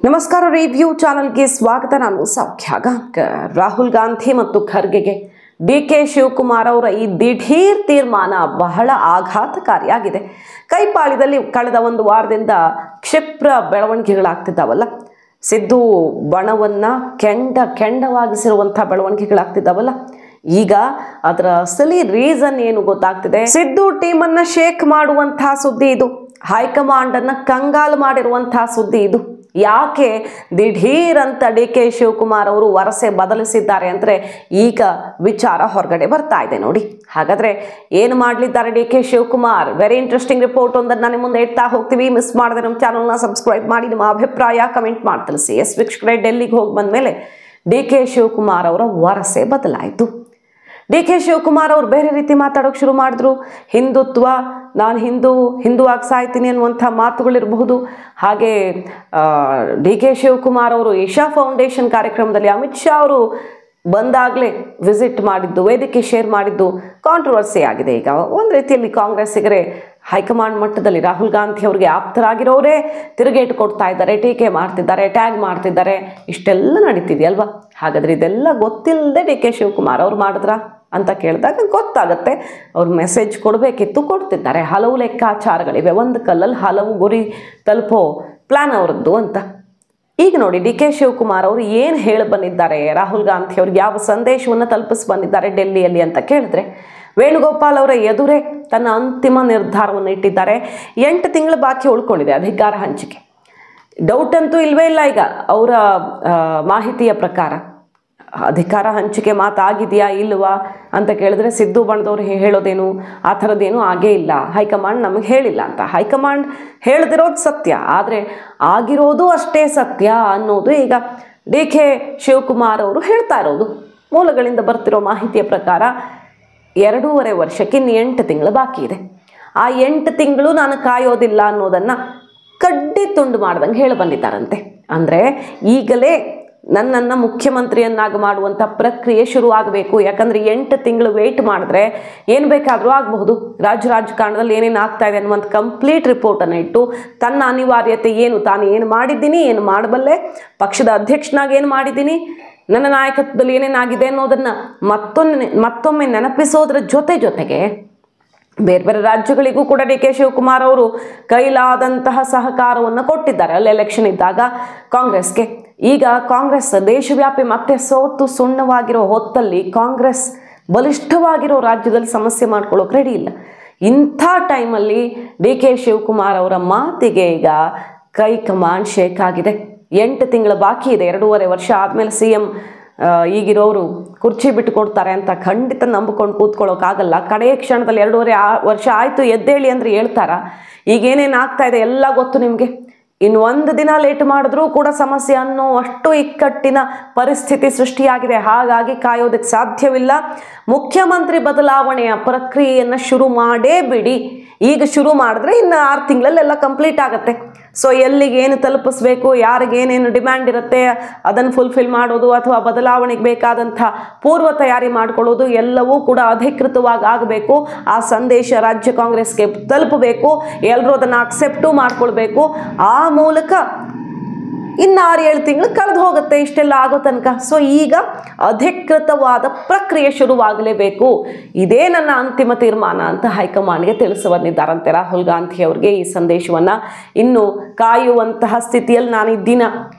ನಮಸ್ಕಾರ ರಿವ್ಯೂ ಚಾನೆಲ್ಗೆ ಸ್ವಾಗತ. ನಾನು ಸೌಖ್ಯ ಗಾಂವ್ಕರ್. ರಾಹುಲ್ ಗಾಂಧಿ ಮತ್ತು ಖರ್ಗೆಗೆ ಡಿಕೆ ಶಿವಕುಮಾರ್ ಅವರ ಈ ದಿಢೀರ್ ತೀರ್ಮಾನ ಬಹಳ ಆಘಾತಕಾರಿಯಾಗಿದೆ. ಕೈಪಾಳ್ಯದಲ್ಲಿ ಕಳೆದ ಒಂದು ವಾರದಿಂದ ಕ್ಷಿಪ್ರ ಬೆಳವಣಿಗೆಗಳಾಗ್ತಿದ್ದಾವಲ್ಲ, ಸಿದ್ದು ಬಣವನ್ನ ಕೆಂಡವಾಗಿಸಿರುವಂತಹ ಬೆಳವಣಿಗೆಗಳಾಗ್ತಿದ್ದಾವಲ್ಲ, ಈಗ ಅದರ ಅಸಲಿ ರೀಸನ್ ಏನು ಗೊತ್ತಾಗ್ತಿದೆ. ಸಿದ್ದು ಟೀಮನ್ನ ಶೇಕ್ ಮಾಡುವಂತಹ ಸುದ್ದಿ ಇದು, ಹೈಕಮಾಂಡ್ ಅನ್ನ ಕಂಗಾಲು ಮಾಡಿರುವಂತಹ ಸುದ್ದಿ ಇದು. ಯಾಕೆ ದಿಢೀರ್ ಅಂತ ಡಿ ಕೆ ಶಿವಕುಮಾರ್ ಅವರು ವರಸೆ ಬದಲಿಸಿದ್ದಾರೆ ಅಂದರೆ ಈಗ ವಿಚಾರ ಹೊರಗಡೆ ಬರ್ತಾ ಇದೆ ನೋಡಿ. ಹಾಗಾದ್ರೆ ಏನು ಮಾಡಲಿದ್ದಾರೆ D K Shivakumar? Very interesting report ಒಂದನ್ನು ನಾನು ಮುಂದೆ ಇಡ್ತಾ ಹೋಗ್ತೀವಿ. ಮಿಸ್ ಮಾಡದೆ ನಮ್ಮ ಚಾನಲ್ನ ಸಬ್ಸ್ಕ್ರೈಬ್ ಮಾಡಿ, ನಿಮ್ಮ ಅಭಿಪ್ರಾಯ ಕಮೆಂಟ್ ಮಾಡಿ ತಿಳಿಸಿ. ವೀಕ್ಷಕರೇ, ಡೆಲ್ಲಿಗೆ ಹೋಗಿ ಬಂದಮೇಲೆ ಡಿ ಕೆ ಶಿವಕುಮಾರ್ ಅವರ ವರಸೆ ಬದಲಾಯಿತು. ಡಿ ಕೆ ಶಿವಕುಮಾರ್ ಅವರು ಬೇರೆ ರೀತಿ ಮಾತಾಡೋಕೆ ಶುರು ಮಾಡಿದ್ರು. ಹಿಂದುತ್ವ, ನಾನು ಹಿಂದೂ ಆಗಿ ಸಾಯ್ತೀನಿ ಅನ್ನುವಂಥ ಮಾತುಗಳಿರಬಹುದು. ಹಾಗೆ ಡಿ ಕೆ ಶಿವಕುಮಾರ್ ಅವರು ಇಶಾ ಫೌಂಡೇಶನ್ ಕಾರ್ಯಕ್ರಮದಲ್ಲಿ ಅಮಿತ್ ಶಾ ಅವರು ಬಂದಾಗಲೇ ವಿಸಿಟ್ ಮಾಡಿದ್ದು, ವೇದಿಕೆ ಶೇರ್ ಮಾಡಿದ್ದು ಕಾಂಟ್ರವರ್ಸಿ ಆಗಿದೆ. ಈಗ ಒಂದು ರೀತಿಯಲ್ಲಿ ಕಾಂಗ್ರೆಸ್ಸಿಗರೇ ಹೈಕಮಾಂಡ್ ಮಟ್ಟದಲ್ಲಿ ರಾಹುಲ್ ಗಾಂಧಿ ಅವರಿಗೆ ಆಪ್ತರಾಗಿರೋರೇ ತಿರುಗೇಟು ಕೊಡ್ತಾ ಇದ್ದಾರೆ, ಟೀಕೆ ಮಾಡ್ತಿದ್ದಾರೆ, ಟ್ಯಾಗ್ ಮಾಡ್ತಿದ್ದಾರೆ. ಇಷ್ಟೆಲ್ಲ ನಡೀತಿದೆಯಲ್ವಾ? ಹಾಗಾದ್ರೆ ಇದೆಲ್ಲ ಗೊತ್ತಿಲ್ಲದೆ ಡಿ ಕೆ ಶಿವಕುಮಾರ್ ಅವ್ರು ಮಾಡಿದ್ರ ಅಂತ ಕೇಳಿದಾಗ ಗೊತ್ತಾಗುತ್ತೆ. ಅವ್ರು ಮೆಸೇಜ್ ಕೊಡಬೇಕಿತ್ತು, ಕೊಡ್ತಿದ್ದಾರೆ. ಹಲವು ಲೆಕ್ಕಾಚಾರಗಳಿವೆ, ಒಂದು ಕಲ್ಲಲ್ಲಿ ಹಲವು ಗುರಿ ತಲುಪೋ ಪ್ಲಾನ್ ಅವರದ್ದು ಅಂತ. ಈಗ ನೋಡಿ, ಡಿ ಕೆ ಶಿವಕುಮಾರ್ ಅವರು ಏನು ಹೇಳಿ ಬಂದಿದ್ದಾರೆ, ರಾಹುಲ್ ಗಾಂಧಿ ಅವ್ರಿಗೆ ಯಾವ ಸಂದೇಶವನ್ನು ತಲುಪಿಸಿ ಬಂದಿದ್ದಾರೆ ಡೆಲ್ಲಿಯಲ್ಲಿ ಅಂತ ಕೇಳಿದ್ರೆ, ವೇಣುಗೋಪಾಲ್ ಅವರ ಎದುರೇ ತನ್ನ ಅಂತಿಮ ನಿರ್ಧಾರವನ್ನು ಇಟ್ಟಿದ್ದಾರೆ. 8 ತಿಂಗಳು ಬಾಕಿ ಉಳ್ಕೊಂಡಿದೆ ಅಧಿಕಾರ ಹಂಚಿಕೆ. ಡೌಟ್ ಅಂತೂ ಇಲ್ವೇ ಇಲ್ಲ. ಈಗ ಅವರ ಮಾಹಿತಿಯ ಪ್ರಕಾರ ಅಧಿಕಾರ ಹಂಚಿಕೆ ಮಾತಾಗಿದೆಯಾ ಇಲ್ವಾ ಅಂತ ಕೇಳಿದ್ರೆ, ಸಿದ್ದು ಬಣದವ್ರು ಹೇಳೋದೇನು ಆ ಥರದ್ದೇನು ಆಗೇ ಇಲ್ಲ, ಹೈಕಮಾಂಡ್ ನಮಗೆ ಹೇಳಿಲ್ಲ ಅಂತ. ಹೈಕಮಾಂಡ್ ಹೇಳದಿರೋದು ಸತ್ಯ, ಆದರೆ ಆಗಿರೋದು ಅಷ್ಟೇ ಸತ್ಯ ಅನ್ನೋದು ಈಗ ಡಿ ಕೆ ಶಿವಕುಮಾರ್ ಅವರು ಹೇಳ್ತಾ ಇರೋದು. ಮೂಲಗಳಿಂದ ಬರ್ತಿರೋ ಮಾಹಿತಿಯ ಪ್ರಕಾರ 2.5 ವರ್ಷಕ್ಕೆ ಇನ್ನು 8 ತಿಂಗಳು ಬಾಕಿ ಇದೆ. ಆ 8 ತಿಂಗಳು ನಾನು ಕಾಯೋದಿಲ್ಲ ಅನ್ನೋದನ್ನು ಕಡ್ಡಿ ತುಂಡು ಮಾಡ್ದಂಗೆ ಹೇಳಿ ಬಂದಿದ್ದಾರಂತೆ. ಅಂದರೆ ಈಗಲೇ ನನ್ನನ್ನು ಮುಖ್ಯಮಂತ್ರಿಯನ್ನಾಗಿ ಮಾಡುವಂಥ ಪ್ರಕ್ರಿಯೆ ಶುರುವಾಗಬೇಕು. ಯಾಕಂದರೆ 8 ತಿಂಗಳು ವೆಯ್ಟ್ ಮಾಡಿದ್ರೆ ಏನು ಬೇಕಾದರೂ ಆಗಬಹುದು. ರಾಜಕಾರಣದಲ್ಲಿ ಏನೇನು ಆಗ್ತಾ ಇದೆ ಅನ್ನುವಂಥ ಕಂಪ್ಲೀಟ್ ರಿಪೋರ್ಟನ್ನು ಇಟ್ಟು ತನ್ನ ಅನಿವಾರ್ಯತೆ ಏನು, ತಾನು ಏನು ಮಾಡಿದ್ದೀನಿ, ಏನು ಮಾಡಬಲ್ಲೆ, ಪಕ್ಷದ ಅಧ್ಯಕ್ಷನಾಗಿ ಏನು ಮಾಡಿದ್ದೀನಿ, ನನ್ನ ನಾಯಕತ್ವದಲ್ಲಿ ಏನೇನಾಗಿದೆ ಅನ್ನೋದನ್ನು ಮತ್ತೊಮ್ಮೆ ನೆನಪಿಸೋದ್ರ ಜೊತೆಗೆ ಬೇರೆ ಬೇರೆ ರಾಜ್ಯಗಳಿಗೂ ಕೂಡ ಡಿ ಕೆ ಶಿವಕುಮಾರ್ ಅವರು ಕೈಲಾದಂತಹ ಸಹಕಾರವನ್ನು ಕೊಟ್ಟಿದ್ದಾರೆ ಅಲ್ಲಿ ಎಲೆಕ್ಷನ್ ಇದ್ದಾಗ ಕಾಂಗ್ರೆಸ್ಗೆ. ಈಗ ಕಾಂಗ್ರೆಸ್ ದೇಶವ್ಯಾಪಿ ಮತ್ತೆ ಸೋತು ಸುಣ್ಣವಾಗಿರೋ ಹೊತ್ತಲ್ಲಿ ಕಾಂಗ್ರೆಸ್ ಬಲಿಷ್ಠವಾಗಿರೋ ರಾಜ್ಯದಲ್ಲಿ ಸಮಸ್ಯೆ ಮಾಡ್ಕೊಳ್ಳೋಕೆ ರೆಡಿ ಇಲ್ಲ. ಇಂಥ ಟೈಮಲ್ಲಿ ಡಿ ಕೆ ಶಿವಕುಮಾರ್ ಅವರ ಮಾತಿಗೆ ಈಗ ಕೈ ಕಮಾಂಡ್ ಶೇಕ್ ಆಗಿದೆ. 8 ತಿಂಗಳ ಬಾಕಿ ಇದೆ. 2.5 ವರ್ಷ ಆದಮೇಲೆ CM ಈಗಿರೋರು ಕುರ್ಚಿ ಬಿಟ್ಟು ಕೊಡ್ತಾರೆ ಅಂತ ಖಂಡಿತ ನಂಬಿಕೊಂಡು ಕೂತ್ಕೊಳ್ಳೋಕ್ಕಾಗಲ್ಲ. ಕಡೆಯ ಕ್ಷಣದಲ್ಲಿ 2.5 ವರ್ಷ ಆಯಿತು ಎದ್ದೇಳಿ ಅಂದರೆ ಹೇಳ್ತಾರ? ಈಗೇನೇನು ಆಗ್ತಾ ಇದೆ ಎಲ್ಲ ಗೊತ್ತು ನಿಮಗೆ. ಇನ್ನು 1 ದಿನ ಲೇಟ್ ಮಾಡಿದ್ರೂ ಕೂಡ ಸಮಸ್ಯೆ ಅನ್ನೋ ಅಷ್ಟು ಇಕ್ಕಟ್ಟಿನ ಪರಿಸ್ಥಿತಿ ಸೃಷ್ಟಿಯಾಗಿದೆ. ಹಾಗಾಗಿ ಕಾಯೋದಕ್ಕೆ ಸಾಧ್ಯವಿಲ್ಲ. ಮುಖ್ಯಮಂತ್ರಿ ಬದಲಾವಣೆಯ ಪ್ರಕ್ರಿಯೆಯನ್ನು ಶುರು ಮಾಡೇ ಬಿಡಿ. ಈಗ ಶುರು ಮಾಡಿದ್ರೆ ಇನ್ನು 6 ತಿಂಗಳಲ್ಲೆಲ್ಲ ಕಂಪ್ಲೀಟ್ ಆಗುತ್ತೆ. ಸೊ ಎಲ್ಲಿಗೆ ಏನು ತಲುಪಿಸ್ಬೇಕು, ಯಾರಿಗೇನೇನು ಡಿಮ್ಯಾಂಡ್ ಇರುತ್ತೆ ಅದನ್ನು ಫುಲ್ಫಿಲ್ ಮಾಡೋದು, ಅಥವಾ ಬದಲಾವಣೆಗೆ ಬೇಕಾದಂಥ ಪೂರ್ವ ತಯಾರಿ ಮಾಡ್ಕೊಳ್ಳೋದು ಎಲ್ಲವೂ ಕೂಡ ಅಧಿಕೃತವಾಗಿ ಆಗಬೇಕು. ಆ ಸಂದೇಶ ರಾಜ್ಯ ಕಾಂಗ್ರೆಸ್ಗೆ ತಲುಪಬೇಕು. ಎಲ್ಲರೂ ಅದನ್ನು ಅಕ್ಸೆಪ್ಟು ಮಾಡ್ಕೊಳ್ಬೇಕು. ಆ ಮೂಲಕ ಇನ್ನು 6-7 ತಿಂಗಳು ಕಳೆದು ಹೋಗುತ್ತೆ ಇಷ್ಟೆಲ್ಲ ಆಗೋ ತನಕ. ಸೊ ಈಗ ಅಧಿಕೃತವಾದ ಪ್ರಕ್ರಿಯೆ ಶುರುವಾಗಲೇಬೇಕು. ಇದೇ ನನ್ನ ಅಂತಿಮ ತೀರ್ಮಾನ ಅಂತ ಹೈಕಮಾಂಡ್ಗೆ ತಿಳಿಸಿ ಬಂದಿದ್ದಾರಂತೆ ರಾಹುಲ್ ಗಾಂಧಿ ಅವ್ರಿಗೆ. ಈ ಸಂದೇಶವನ್ನು ಇನ್ನು ಕಾಯುವಂತಹ ಸ್ಥಿತಿಯಲ್ಲಿ ನಾನಿದ್ದೀನ.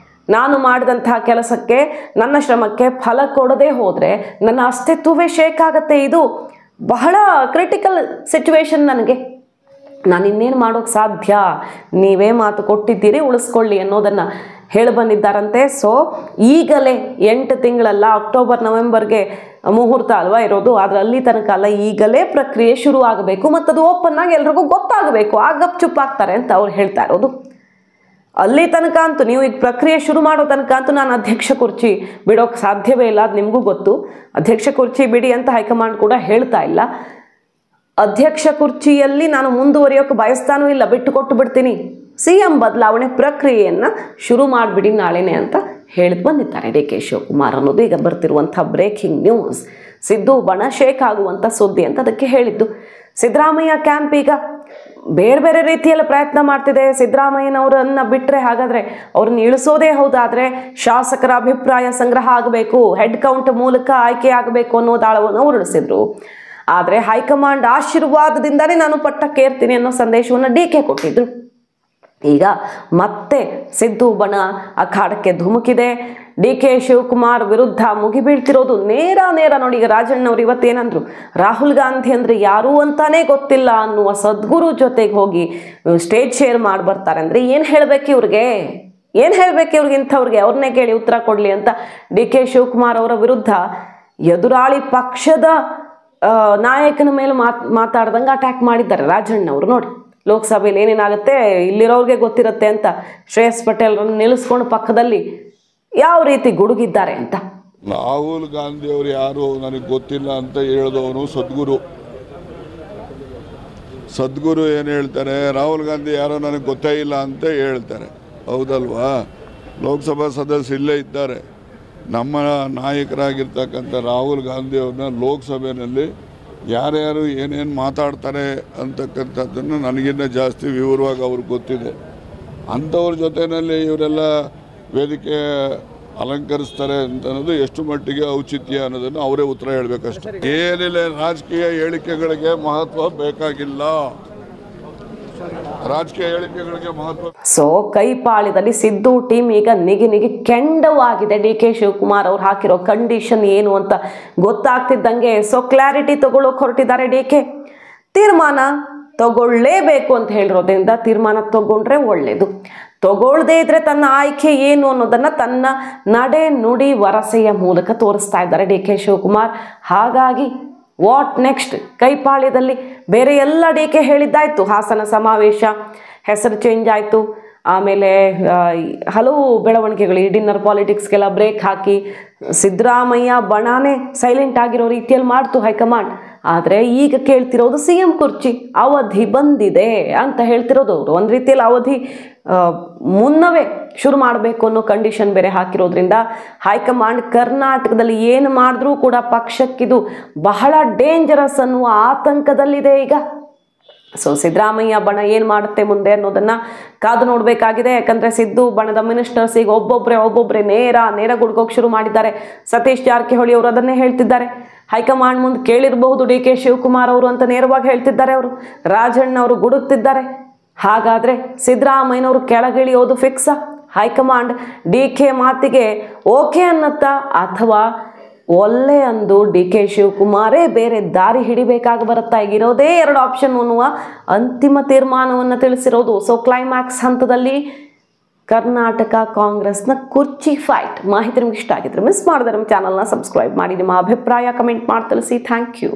ನಾನು ಮಾಡಿದಂತಹ ಕೆಲಸಕ್ಕೆ, ನನ್ನ ಶ್ರಮಕ್ಕೆ ಫಲ ಕೊಡದೆ ಹೋದರೆ ನನ್ನ ಅಸ್ತಿತ್ವವೇ ಶೇಕ್ ಆಗುತ್ತೆ. ಇದು ಬಹಳ ಕ್ರಿಟಿಕಲ್ ಸಿಚುವೇಶನ್ ನನಗೆ. ನಾನು ಇನ್ನೇನು ಮಾಡೋಕ್ಕೆ ಸಾಧ್ಯ, ನೀವೇ ಮಾತು ಕೊಟ್ಟಿದ್ದೀರಿ ಉಳಿಸ್ಕೊಳ್ಳಿ ಅನ್ನೋದನ್ನು ಹೇಳಿ ಬಂದಿದ್ದಾರಂತೆ. ಸೊ ಈಗಲೇ 8 ತಿಂಗಳಲ್ಲ, ಅಕ್ಟೋಬರ್ ನವೆಂಬರ್ಗೆ ಮುಹೂರ್ತ ಅಲ್ವಾ ಇರೋದು, ಆದರೆ ಅಲ್ಲಿ ತನಕ ಅಲ್ಲ, ಈಗಲೇ ಪ್ರಕ್ರಿಯೆ ಶುರು ಆಗಬೇಕು ಮತ್ತು ಅದು ಓಪನ್ ಆಗಿ ಎಲ್ರಿಗೂ ಗೊತ್ತಾಗಬೇಕು. ಆಗ ಗಪ್ಚುಪ್ಪಾಗ್ತಾರೆ ಅಂತ ಅವ್ರು ಹೇಳ್ತಾ ಇರೋದು. ಅಲ್ಲಿ ತನಕ ಅಂತೂ, ನೀವು ಈಗ ಪ್ರಕ್ರಿಯೆ ಶುರು ಮಾಡೋ ತನಕ ಅಂತೂ ನಾನು ಅಧ್ಯಕ್ಷ ಕುರ್ಚಿ ಬಿಡೋಕ್ಕೆ ಸಾಧ್ಯವೇ ಇಲ್ಲ. ಅದು ನಿಮಗೂ ಗೊತ್ತು. ಅಧ್ಯಕ್ಷ ಕುರ್ಚಿ ಬಿಡಿ ಅಂತ ಹೈಕಮಾಂಡ್ ಕೂಡ ಹೇಳ್ತಾ ಇಲ್ಲ. ಅಧ್ಯಕ್ಷ ಕುರ್ಚಿಯಲ್ಲಿ ನಾನು ಮುಂದುವರಿಯೋಕೆ ಬಯಸ್ತಾನೂ ಇಲ್ಲ, ಬಿಟ್ಟು ಕೊಟ್ಟು ಬಿಡ್ತೀನಿ. CM ಬದಲಾವಣೆ ಪ್ರಕ್ರಿಯೆಯನ್ನು ಶುರು ಮಾಡಿಬಿಡಿ ನಾಳೆನೇ ಅಂತ ಹೇಳಿದ್ ಬಂದಿದ್ದಾರೆ ಡಿ ಕೆ ಶಿವಕುಮಾರ್ ಅನ್ನೋದು ಈಗ ಬರ್ತಿರುವಂಥ ಬ್ರೇಕಿಂಗ್ ನ್ಯೂಸ್. ಸಿದ್ದು ಬಣ ಶೇಕ್ ಆಗುವಂಥ ಸುದ್ದಿ ಅಂತ ಅದಕ್ಕೆ ಹೇಳಿದ್ದು. ಸಿದ್ದರಾಮಯ್ಯ ಕ್ಯಾಂಪ್ ಈಗ ಬೇರೆ ಬೇರೆ ರೀತಿಯಲ್ಲಿ ಪ್ರಯತ್ನ ಮಾಡ್ತಿದೆ. ಸಿದ್ದರಾಮಯ್ಯನವರನ್ನ ಬಿಟ್ಟರೆ ಹಾಗಾದರೆ ಅವ್ರನ್ನ ಇಳಿಸೋದೇ ಹೌದಾದರೆ ಶಾಸಕರ ಅಭಿಪ್ರಾಯ ಸಂಗ್ರಹ ಆಗಬೇಕು, ಹೆಡ್ ಕೌಂಟ್ ಮೂಲಕ ಆಯ್ಕೆ ಆಗಬೇಕು ಅನ್ನೋ ದಾಳವನ್ನು ಉರುಳಿಸಿದ್ರು. ಆದರೆ ಹೈಕಮಾಂಡ್ ಆಶೀರ್ವಾದದಿಂದಲೇ ನಾನು ಪಟ್ಟಕ್ಕೇರ್ತೀನಿ ಅನ್ನೋ ಸಂದೇಶವನ್ನು DK ಕೊಟ್ಟಿದ್ರು. ಈಗ ಮತ್ತೆ ಸಿದ್ದು ಬಣ ಅಖಾಡಕ್ಕೆ ಧುಮುಕಿದೆ. DK ಶಿವಕುಮಾರ್ ವಿರುದ್ಧ ಮುಗಿಬೀಳ್ತಿರೋದು ನೇರ ನೋಡಿ. ಈಗ ರಾಜಣ್ಣವ್ರು ಇವತ್ತೇನಂದ್ರು, ರಾಹುಲ್ ಗಾಂಧಿ ಅಂದರೆ ಯಾರು ಅಂತಾನೆ ಗೊತ್ತಿಲ್ಲ ಅನ್ನುವ ಸದ್ಗುರು ಜೊತೆಗೆ ಹೋಗಿ ಸ್ಟೇಜ್ ಶೇರ್ ಮಾಡಿ ಬರ್ತಾರೆ ಅಂದರೆ ಏನು ಹೇಳಬೇಕು ಇವ್ರಿಗೆ, ಇಂಥವ್ರಿಗೆ ಅವ್ರನ್ನೇ ಕೇಳಿ ಉತ್ತರ ಕೊಡಲಿ ಅಂತ DK ಶಿವಕುಮಾರ್ ಅವರ ವಿರುದ್ಧ ಎದುರಾಳಿ ಪಕ್ಷದ ನಾಯಕನ ಮೇಲೆ ಮಾತಾಡ್ದಂಗೆ ಅಟ್ಯಾಕ್ ಮಾಡಿದ್ದಾರೆ ರಾಜಣ್ಣವರು. ನೋಡಿ ಲೋಕಸಭೆಯಲ್ಲಿ ಏನೇನಾಗುತ್ತೆ ಇಲ್ಲಿರೋರಿಗೆ ಗೊತ್ತಿರುತ್ತೆ ಅಂತ ಶ್ರೇಯಸ್ ಪಟೇಲ್ರನ್ನು ನಿಲ್ಲಿಸ್ಕೊಂಡು ಪಕ್ಕದಲ್ಲಿ ಯಾವ ರೀತಿ ಗುಡುಗಿದ್ದಾರೆ ಅಂತ. ರಾಹುಲ್ ಗಾಂಧಿ ಅವರು ಯಾರು ನನಗೆ ಗೊತ್ತಿಲ್ಲ ಅಂತ ಹೇಳಿದವನು ಸದ್ಗುರು ಏನು ಹೇಳ್ತಾರೆ, ರಾಹುಲ್ ಗಾಂಧಿ ಯಾರೋ ನನಗೆ ಗೊತ್ತೇ ಇಲ್ಲ ಅಂತ ಹೇಳ್ತಾರೆ. ಹೌದಲ್ವಾ? ಲೋಕಸಭಾ ಸದಸ್ಯರು ಇಲ್ಲೇ ಇದ್ದಾರೆ. ನಮ್ಮ ನಾಯಕರಾಗಿರ್ತಕ್ಕಂಥ ರಾಹುಲ್ ಗಾಂಧಿ ಅವ್ರನ್ನ ಲೋಕಸಭೆಯಲ್ಲಿ ಯಾರ್ಯಾರು ಏನೇನು ಮಾತಾಡ್ತಾರೆ ಅಂತಕ್ಕಂಥದ್ದನ್ನು ನನಗಿನ್ನ ಜಾಸ್ತಿ ವಿವರವಾಗಿ ಅವ್ರಿಗೆ ಗೊತ್ತಿದೆ. ಅಂಥವ್ರ ಜೊತೆಯಲ್ಲಿ ಇವರೆಲ್ಲ ವೇದಿಕೆ ಅಲಂಕರಿಸ್ತಾರೆ ಅಂತ ಅನ್ನೋದು ಎಷ್ಟು ಮಟ್ಟಿಗೆ ಔಚಿತ್ಯ ಅನ್ನೋದನ್ನು ಅವರೇ ಉತ್ತರ ಹೇಳಬೇಕಷ್ಟೆ. ಏನಿಲ್ಲ, ರಾಜಕೀಯ ಹೇಳಿಕೆಗಳಿಗೆ ಮಹತ್ವ ಬೇಕಾಗಿಲ್ಲ. ರಾಜಕೀಯ ಹೇಳಿಕೆಗಳಿಗೆ ಮಹತ್ವ. ಸೊ ಕೈಪಾಳ್ಯದಲ್ಲಿ ಸಿದ್ದು ಟೀಮ್ ಈಗ ನಿಗಿ ಕೆಂಡವಾಗಿದೆ. DK ಶಿವಕುಮಾರ್ ಅವ್ರು ಹಾಕಿರೋ ಕಂಡೀಷನ್ ಏನು ಅಂತ ಗೊತ್ತಾಗ್ತಿದ್ದಂಗೆ ಕ್ಲಾರಿಟಿ ತಗೊಳ್ಳೋಕೆ ಹೊರಟಿದ್ದಾರೆ. DK ತೀರ್ಮಾನ ತಗೊಳ್ಳೇಬೇಕು ಅಂತ ಹೇಳಿರೋದ್ರಿಂದ ತೀರ್ಮಾನ ತಗೊಂಡ್ರೆ ಒಳ್ಳೇದು, ತಗೊಳ್ಳದೇ ಇದ್ರೆ ತನ್ನ ಆಯ್ಕೆ ಏನು ಅನ್ನೋದನ್ನ ತನ್ನ ನಡೆ ನುಡಿ ವರಸೆಯ ಮೂಲಕ ತೋರಿಸ್ತಾ ಇದ್ದಾರೆ DK ಶಿವಕುಮಾರ್. ಹಾಗಾಗಿ ವಾಟ್ ನೆಕ್ಸ್ಟ್? ಕೈಪಾಳ್ಯದಲ್ಲಿ ಬೇರೆ ಎಲ್ಲ DK ಹೇಳಿದ್ದಾಯ್ತು. ಹಾಸನ ಸಮಾವೇಶ, ಹೆಸರು ಚೇಂಜ್ ಆಯಿತು, ಆಮೇಲೆ ಹಲವು ಬೆಳವಣಿಗೆಗಳು, ಈ ಡಿನ್ನರ್ ಪಾಲಿಟಿಕ್ಸ್ಗೆಲ್ಲ ಬ್ರೇಕ್ ಹಾಕಿ ಸಿದ್ದರಾಮಯ್ಯ ಬಣಾನೇ ಸೈಲೆಂಟ್ ಆಗಿರೋ ರೀತಿಯಲ್ಲಿ ಮಾಡ್ತು ಹೈಕಮಾಂಡ್. ಆದರೆ ಈಗ ಕೇಳ್ತಿರೋದು CM ಕುರ್ಚಿ ಅವಧಿ ಬಂದಿದೆ ಅಂತ ಹೇಳ್ತಿರೋದು ಅವರು. ಒಂದು ರೀತಿಯಲ್ಲಿ ಅವಧಿ ಮುನ್ನವೇ ಶುರು ಮಾಡಬೇಕು ಅನ್ನೋ ಕಂಡೀಷನ್ ಬೇರೆ ಹಾಕಿರೋದ್ರಿಂದ ಹೈಕಮಾಂಡ್ ಕರ್ನಾಟಕದಲ್ಲಿ ಏನು ಮಾಡಿದ್ರೂ ಕೂಡ ಪಕ್ಷಕ್ಕಿದು ಬಹಳ ಡೇಂಜರಸ್ ಅನ್ನುವ ಆತಂಕದಲ್ಲಿದೆ ಈಗ. ಸೊ ಸಿದ್ದರಾಮಯ್ಯ ಬಣ ಏನು ಮಾಡುತ್ತೆ ಮುಂದೆ ಅನ್ನೋದನ್ನು ಕಾದು ನೋಡಬೇಕಾಗಿದೆ. ಯಾಕಂದರೆ ಸಿದ್ದು ಬಣದ ಮಿನಿಸ್ಟರ್ಸ್ ಈಗ ಒಬ್ಬೊಬ್ಬರೇ ನೇರ ಗುಡ್ಗೋಕೆ ಶುರು ಮಾಡಿದ್ದಾರೆ. ಸತೀಶ್ ಜಾರಕಿಹೊಳಿ ಅವರು ಅದನ್ನೇ ಹೇಳ್ತಿದ್ದಾರೆ. ಹೈಕಮಾಂಡ್ ಮುಂದೆ ಕೇಳಿರಬಹುದು DK ಶಿವಕುಮಾರ್ ಅವರು ಅಂತ ನೇರವಾಗಿ ಹೇಳ್ತಿದ್ದಾರೆ ಅವರು. ರಾಜಣ್ಣ ಅವರು ಗುಡುಕ್ತಿದ್ದಾರೆ. ಹಾಗಾದರೆ ಸಿದ್ದರಾಮಯ್ಯನವರು ಕೆಳಗಿಳಿಯೋದು ಫಿಕ್ಸಾ? ಹೈಕಮಾಂಡ್ DK ಮಾತಿಗೆ ಓಕೆ ಅನ್ನತ್ತಾ ಅಥವಾ ಒಲ್ಲೆ ಅಂದು DK ಶಿವಕುಮಾರೇ ಬೇರೆ ದಾರಿ ಹಿಡಿಬೇಕಾಗಿ ಬರುತ್ತಾ? ಈಗಿರೋದೇ 2 ಆಪ್ಷನ್ ಅನ್ನುವ ಅಂತಿಮ ತೀರ್ಮಾನವನ್ನು ತಿಳಿಸಿರೋದು. ಸೊ ಕ್ಲೈಮ್ಯಾಕ್ಸ್ ಹಂತದಲ್ಲಿ ಕರ್ನಾಟಕ ಕಾಂಗ್ರೆಸ್ನ ಕುರ್ಚಿ ಫೈಟ್. ಮಾಹಿತಿ ನಿಮ್ಗೆ ಇಷ್ಟ ಆಗಿದ್ರೆ ಮಿಸ್ ಮಾಡಿದ್ರೆ ನಮ್ಮ ಚಾನಲ್ನ ಸಬ್ಸ್ಕ್ರೈಬ್ ಮಾಡಿ, ನಿಮ್ಮ ಅಭಿಪ್ರಾಯ ಕಮೆಂಟ್ ಮಾಡಿ ತಿಳಿಸಿ. Thank you.